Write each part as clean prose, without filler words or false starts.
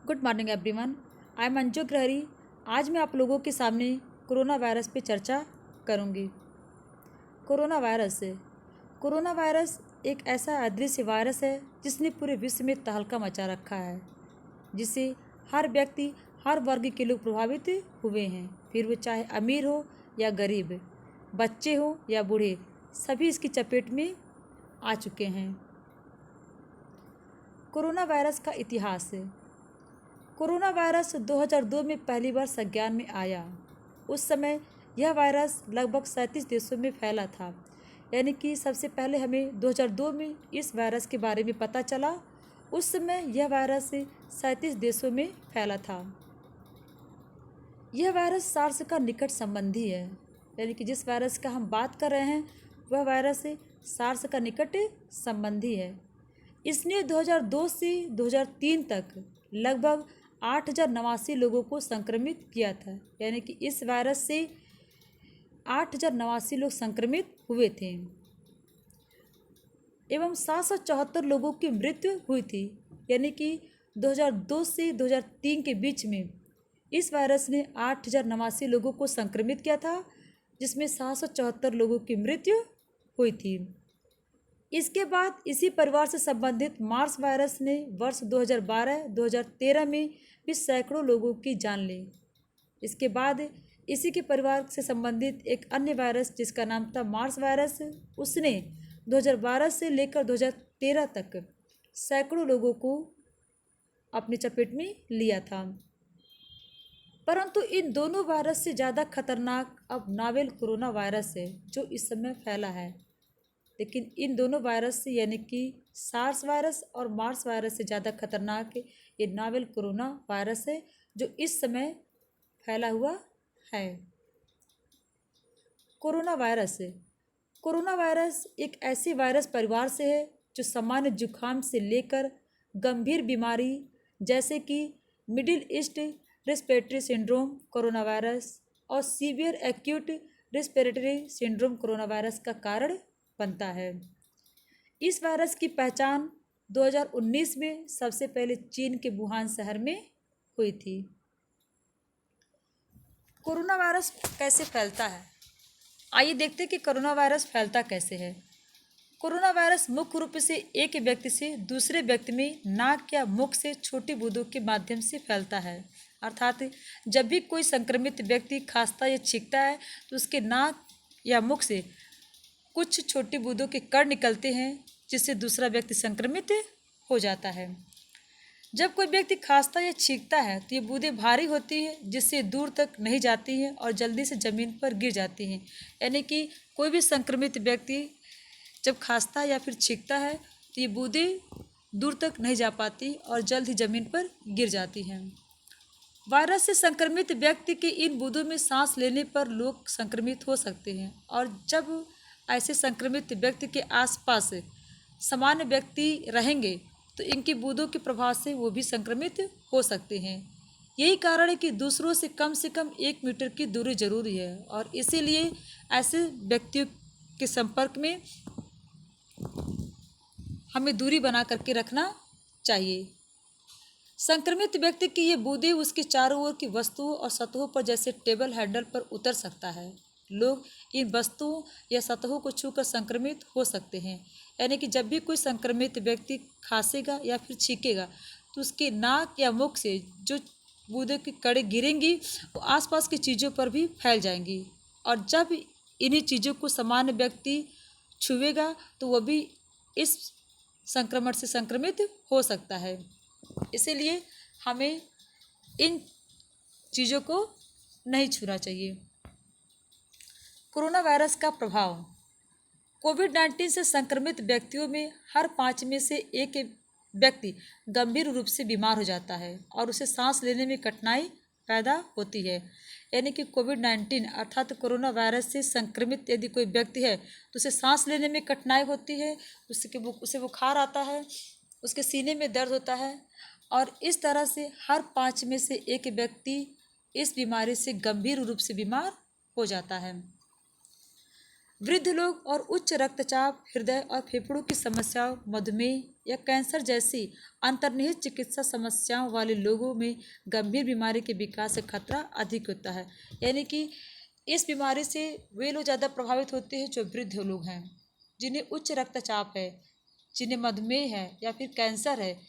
Good morning everyone. I am Anju Grahari. आज मैं आप लोगों के सामने कोरोना वायरस पे चर्चा करूंगी। कोरोना वायरस एक ऐसा अदृश्य वायरस है जिसने पूरे विश्व में तहलका मचा रखा है, जिससे हर व्यक्ति, हर वर्ग के लोग प्रभावित हुए हैं। फिर वो चाहे अमीर हो या गरीब, बच्चे हो या बूढ़े, सभी इसकी चपेट में आ चुके हैं। कोरोना वायरस का इतिहास है। कोरोना वायरस 2002 में पहली बार संज्ञान में आया। उस समय यह वायरस लगभग 37 देशों में फैला था, यानी कि सबसे पहले हमें 2002 में इस वायरस के बारे में पता चला। उस समय यह वायरस 37 देशों में फैला था। यह वायरस सार्स का निकट संबंधी है, यानी कि जिस वायरस का हम बात कर रहे हैं वह वायरस सार्स का निकट संबंधी है। इसने 2002 से 2003 तक लगभग 8,089 लोगों को संक्रमित किया था, यानी कि इस वायरस से 8,089 लोग संक्रमित हुए थे एवं 774 लोगों की मृत्यु हुई थी। यानी कि 2002 से 2003 के बीच में इस वायरस ने 8,089 लोगों को संक्रमित किया था, जिसमें 774 लोगों की मृत्यु हुई थी। इसके बाद इसी परिवार से संबंधित मार्स वायरस ने वर्ष 2012-2013 में भी सैकड़ों लोगों की जान ली। इसके बाद इसी के परिवार से संबंधित एक अन्य वायरस जिसका नाम था मार्स वायरस, उसने 2012 से लेकर 2013 तक सैकड़ों लोगों को अपनी चपेट में लिया था। परंतु इन दोनों वायरस से ज़्यादा खतरनाक अब नावेल कोरोना वायरस है जो इस समय फैला है। लेकिन इन दोनों वायरस से, यानी कि सार्स वायरस और मार्स वायरस से ज़्यादा खतरनाक ये नावेल कोरोना वायरस है जो इस समय फैला हुआ है। कोरोना वायरस एक ऐसे वायरस परिवार से है जो सामान्य जुकाम से लेकर गंभीर बीमारी जैसे कि Middle East respiratory syndrome corona virus और severe acute respiratory syndrome corona virus का कारण बनता है। इस वायरस की पहचान 2019 में सबसे पहले चीन के वुहान शहर में हुई थी। कोरोना वायरस कैसे फैलता है? आइए देखते हैं कि कोरोना वायरस फैलता कैसे है। कोरोना वायरस मुख्य रूप से एक व्यक्ति से दूसरे व्यक्ति में नाक या मुख से छोटी बूंदों के माध्यम से फैलता है। अर्थात जब भी कोई संक्रमित व्यक्ति खांसता या छींकता है तो उसके नाक या मुख से कुछ छोटी बूंदों के कण निकलते हैं, जिससे दूसरा व्यक्ति संक्रमित हो जाता है। जब कोई व्यक्ति खांसता या छींकता है तो ये बूंदें भारी होती है, जिससे दूर तक नहीं जाती हैं और जल्दी से ज़मीन पर गिर जाती हैं। यानी कि कोई भी संक्रमित व्यक्ति जब खांसता या फिर छींकता है तो ये बूंदें दूर तक नहीं जा पाती और जल्द ही ज़मीन पर गिर जाती हैं। वायरस से संक्रमित व्यक्ति के इन बूंदों में सांस लेने पर लोग संक्रमित हो सकते हैं, और जब ऐसे संक्रमित व्यक्ति के आसपास सामान्य व्यक्ति रहेंगे तो इनकी बूंदों के प्रभाव से वो भी संक्रमित हो सकते हैं। यही कारण है कि दूसरों से कम 1 मीटर की दूरी जरूरी है, और इसीलिए ऐसे व्यक्तियों के संपर्क में हमें दूरी बना करके रखना चाहिए। संक्रमित व्यक्ति की ये बूंदें उसके चारों ओर की वस्तुओं और सतहों पर जैसे टेबल हैंडल पर उतर सकता है। लोग इन वस्तुओं या सतहों को छूकर संक्रमित हो सकते हैं। यानी कि जब भी कोई संक्रमित व्यक्ति खांसेगा या फिर छींकेगा तो उसके नाक या मुख से जो बूंदों की कड़े गिरेंगी वो आसपास की चीज़ों पर भी फैल जाएंगी, और जब इन्हीं चीज़ों को सामान्य व्यक्ति छुएगा तो वह भी इस संक्रमण से संक्रमित हो सकता है। इसीलिए हमें इन चीज़ों को नहीं छूना चाहिए। कोरोना वायरस का प्रभाव। कोविड-19 से संक्रमित व्यक्तियों में हर 5 में से एक व्यक्ति गंभीर रूप से बीमार हो जाता है और उसे सांस लेने में कठिनाई पैदा होती है। यानी कि कोविड-19 अर्थात कोरोना वायरस से संक्रमित यदि कोई व्यक्ति है तो उसे सांस लेने में कठिनाई होती है, उसे बुखार आता है, उसके सीने में दर्द होता है, और इस तरह से हर 5 में से एक व्यक्ति इस बीमारी से गंभीर रूप से बीमार हो जाता है। वृद्ध लोग और उच्च रक्तचाप, हृदय और फेफड़ों की समस्याओं, मधुमेह या कैंसर जैसी अंतर्निहित चिकित्सा समस्याओं वाले लोगों में गंभीर बीमारी के विकास का खतरा अधिक होता है। यानी कि इस बीमारी से वे लोग ज़्यादा प्रभावित होते हैं जो वृद्ध लोग हैं, जिन्हें उच्च रक्तचाप है, जिन्हें मधुमेह है या फिर कैंसर है।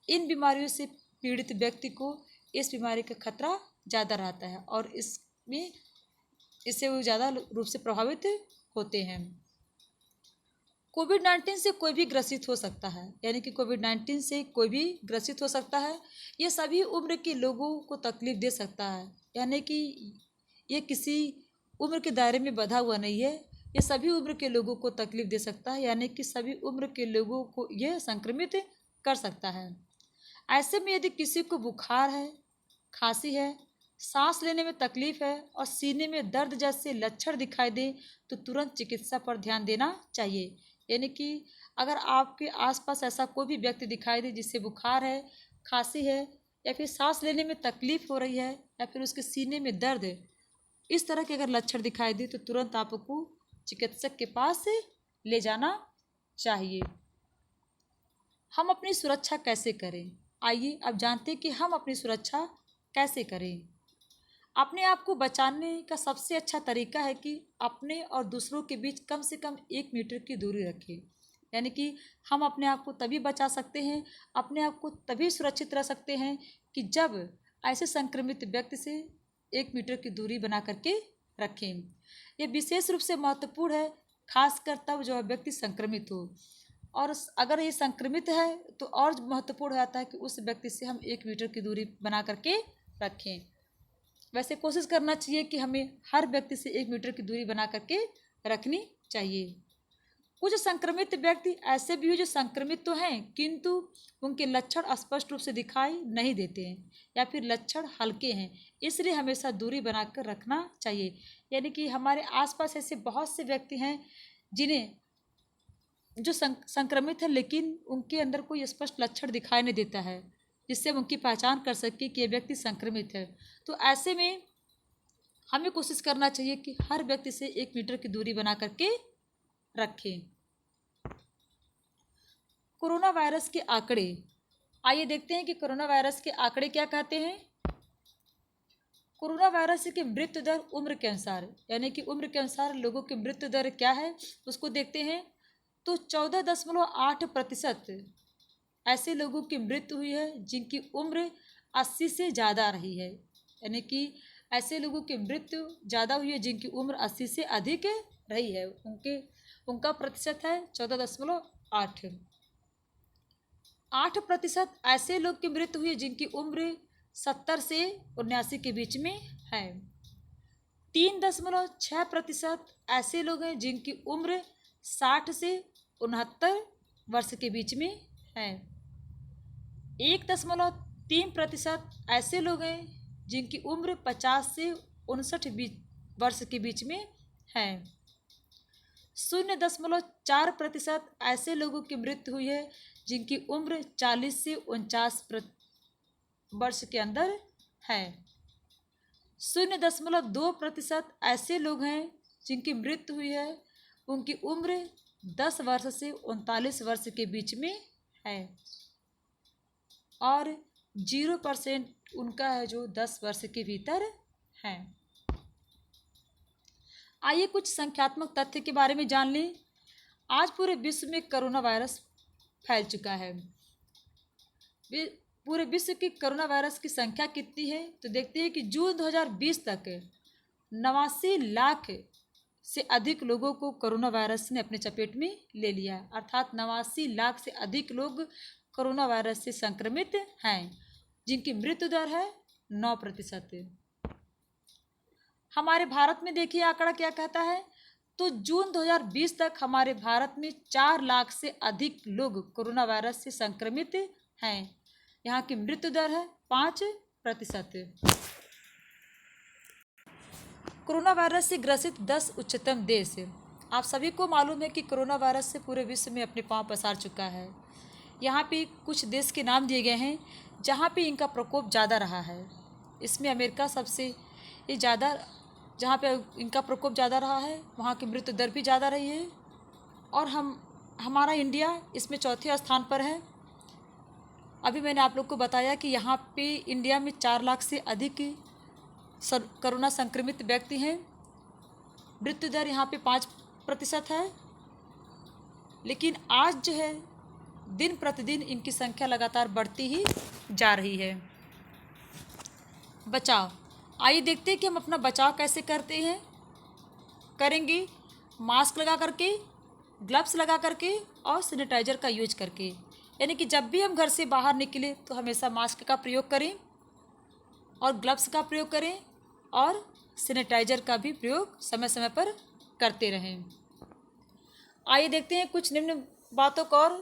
इन बीमारियों से पीड़ित व्यक्ति को इस बीमारी का खतरा ज़्यादा रहता है और इससे वो ज़्यादा रूप से प्रभावित होते हैं। कोविड-19 से कोई भी ग्रसित हो सकता है, यानी कि कोविड-19 से कोई भी ग्रसित हो सकता है। ये सभी उम्र के लोगों को तकलीफ दे सकता है, यानी कि ये किसी उम्र के दायरे में बंधा हुआ नहीं है। ये सभी उम्र के लोगों को तकलीफ दे सकता है, यानी कि सभी उम्र के लोगों को यह संक्रमित कर सकता है। ऐसे में यदि किसी को बुखार है, खांसी है, सांस लेने में तकलीफ है और सीने में दर्द जैसे लक्षण दिखाई दे तो तुरंत चिकित्सा पर ध्यान देना चाहिए। यानी कि अगर आपके आसपास ऐसा कोई भी व्यक्ति दिखाई दे जिससे बुखार है, खांसी है या फिर सांस लेने में तकलीफ हो रही है या फिर उसके सीने में दर्द है, इस तरह के अगर लक्षण दिखाई दे तो तुरंत आपको चिकित्सक के पास ले जाना चाहिए। हम अपनी सुरक्षा कैसे करें? आइए अब जानते हैं कि हम अपनी सुरक्षा कैसे करें। अपने आप को बचाने का सबसे अच्छा तरीका है कि अपने और दूसरों के बीच कम से कम 1 मीटर की दूरी रखें। यानी कि हम अपने आप को तभी बचा सकते हैं, अपने आप को तभी सुरक्षित रह सकते हैं कि जब ऐसे संक्रमित व्यक्ति से 1 मीटर की दूरी बना करके रखें। यह विशेष रूप से महत्वपूर्ण है, खासकर तब जो व्यक्ति संक्रमित हो, और अगर ये संक्रमित है तो और महत्वपूर्ण होता है कि उस व्यक्ति से हम 1 मीटर की दूरी बना करके रखें। वैसे कोशिश करना चाहिए कि हमें हर व्यक्ति से 1 मीटर की दूरी बना करके रखनी चाहिए। कुछ संक्रमित व्यक्ति ऐसे भी हैं जो संक्रमित तो हैं किंतु उनके लक्षण स्पष्ट रूप से दिखाई नहीं देते हैं या फिर लक्षण हल्के हैं, इसलिए हमेशा दूरी बनाकर रखना चाहिए। यानी कि हमारे आसपास ऐसे बहुत से व्यक्ति हैं जिन्हें जो संक्रमित है लेकिन उनके अंदर कोई स्पष्ट लक्षण दिखाई नहीं देता है जिससे हम उनकी पहचान कर सकें कि ये व्यक्ति संक्रमित है। तो ऐसे में हमें कोशिश करना चाहिए कि हर व्यक्ति से 1 मीटर की दूरी बना करके रखें। कोरोना वायरस के आंकड़े, आइए देखते हैं कि कोरोना वायरस के आंकड़े क्या कहते हैं। कोरोना वायरस की मृत्यु दर उम्र के अनुसार, यानी कि उम्र के अनुसार लोगों की मृत्यु दर क्या है उसको देखते हैं। तो 14.8% ऐसे लोगों की मृत्यु हुई है जिनकी उम्र 80 से ज़्यादा रही है। यानी कि ऐसे लोगों की मृत्यु ज़्यादा हुई है जिनकी उम्र 80 से अधिक रही है, उनका प्रतिशत है 14.8। 8% ऐसे लोग की मृत्यु हुई है जिनकी उम्र 70 से 79 के बीच में है। 3.6% ऐसे लोग हैं जिनकी उम्र 60 से 69 वर्ष के बीच में है। 1.3% ऐसे लोग हैं जिनकी उम्र 50 से 59 वर्ष के बीच में है। 0.4% ऐसे लोगों की मृत्यु हुई है जिनकी उम्र 40 से 49 वर्ष के अंदर है। 0.2% ऐसे लोग हैं जिनकी मृत्यु हुई है उनकी उम्र 10 वर्ष से 39 वर्ष के बीच में है और 0% उनका है जो 10 वर्ष के भीतर है। आइए कुछ संख्यात्मक तथ्य के बारे में जान लें। आज पूरे विश्व में कोरोना वायरस फैल चुका है। पूरे विश्व की कोरोना वायरस की संख्या कितनी है तो देखते हैं कि जून 2020 तक 89 लाख से अधिक लोगों को कोरोना वायरस ने अपने चपेट में ले लिया, अर्थात 89 लाख से अधिक लोग कोरोना वायरस से संक्रमित हैं जिनकी मृत्यु दर है 9%। हमारे भारत में देखिए आंकड़ा क्या कहता है। तो जून 2020 तक हमारे भारत में 4 लाख से अधिक लोग कोरोना वायरस से संक्रमित हैं। यहाँ की मृत्यु दर है 5%। कोरोना वायरस से ग्रसित 10 उच्चतम देश। आप सभी को मालूम है कि कोरोना वायरस से पूरे विश्व में अपने पांव पसार चुका है। यहाँ पे कुछ देश के नाम दिए गए हैं जहाँ पे इनका प्रकोप ज़्यादा रहा है। इसमें अमेरिका सबसे ज़्यादा जहाँ पे इनका प्रकोप ज़्यादा रहा है वहाँ की मृत्यु दर भी ज़्यादा रही है। और हमारा इंडिया इसमें चौथे स्थान पर है। अभी मैंने आप लोग को बताया कि यहाँ पे इंडिया में 4 लाख से अधिक कोरोना संक्रमित व्यक्ति हैं। मृत्यु दर यहाँ पे 5% है। लेकिन आज जो है दिन प्रतिदिन इनकी संख्या लगातार बढ़ती ही जा रही है। बचाव, आइए देखते हैं कि हम अपना बचाव कैसे करते हैं। करेंगे मास्क लगा करके, ग्लव्स लगा करके और सैनिटाइज़र का यूज करके। यानी कि जब भी हम घर से बाहर निकलें तो हमेशा मास्क का प्रयोग करें और ग्लव्स का प्रयोग करें और सैनिटाइज़र का भी प्रयोग समय समय पर करते रहें। आइए देखते हैं कुछ निम्न बातों को और।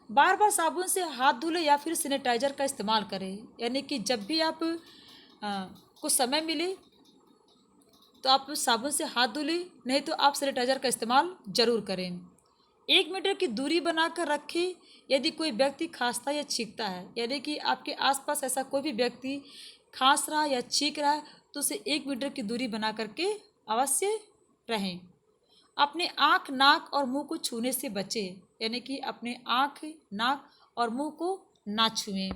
बार बार साबुन से हाथ धुलें या फिर सैनिटाइज़र का इस्तेमाल करें। यानी कि जब भी आप कुछ समय मिले तो आप साबुन से हाथ धुलें, नहीं तो आप सैनिटाइज़र का इस्तेमाल ज़रूर करें। 1 मीटर की दूरी बनाकर रखें। यदि कोई व्यक्ति खांसता या छींकता है, यानी कि आपके आसपास ऐसा कोई भी व्यक्ति खांस रहा है या छींक रहा है तो उसे 1 मीटर की दूरी बना करके अवश्य रहें। अपने आँख, नाक और मुंह को छूने से बचें। यानी कि अपने आँख, नाक और मुंह को ना छुएं।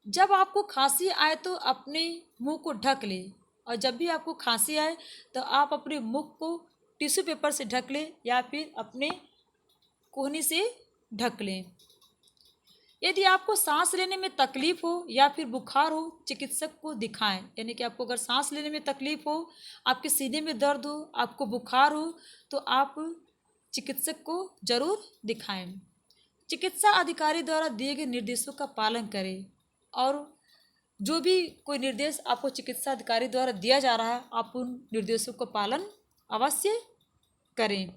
जब आपको खांसी आए तो अपने मुंह को ढक लें और जब भी आपको खांसी आए तो आप अपने मुख को टिश्यू पेपर से ढक लें या फिर अपने कोहनी से ढक लें। यदि आपको सांस लेने में तकलीफ हो या फिर बुखार हो, चिकित्सक को दिखाएं। यानी कि आपको अगर सांस लेने में तकलीफ हो, आपके सीने में दर्द हो, आपको बुखार हो तो आप चिकित्सक को जरूर दिखाएं। चिकित्सा अधिकारी द्वारा दिए गए निर्देशों का पालन करें और जो भी कोई निर्देश आपको चिकित्सा अधिकारी द्वारा दिया जा रहा है आप उन निर्देशों का पालन अवश्य करें।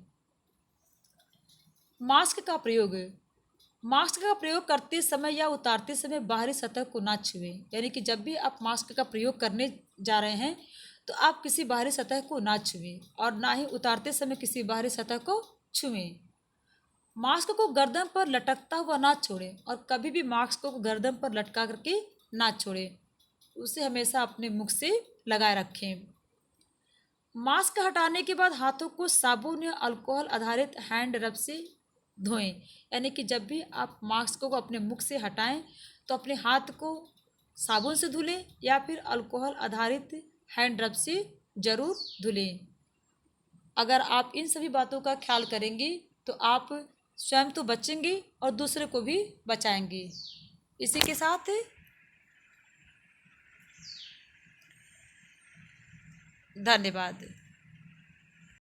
मास्क का प्रयोग, मास्क का प्रयोग करते समय या उतारते समय बाहरी सतह को ना छुएं। यानी कि जब भी आप मास्क का प्रयोग करने जा रहे हैं तो आप किसी बाहरी सतह को ना छुएं और ना ही उतारते समय किसी बाहरी सतह को छुएं। मास्क को गर्दन पर लटकता हुआ ना छोड़ें और कभी भी मास्क को गर्दन पर लटका करके ना छोड़ें, उसे हमेशा अपने मुख से लगाए रखें। मास्क हटाने के बाद हाथों को साबुन या अल्कोहल आधारित हैंड रब से धोएं। यानी कि जब भी आप मास्क को अपने मुख से हटाएं तो अपने हाथ को साबुन से धुलें या फिर अल्कोहल आधारित हैंड रब से ज़रूर धुलें। अगर आप इन सभी बातों का ख्याल करेंगे तो आप स्वयं तो बचेंगे और दूसरे को भी बचाएंगे। इसी के साथ धन्यवाद।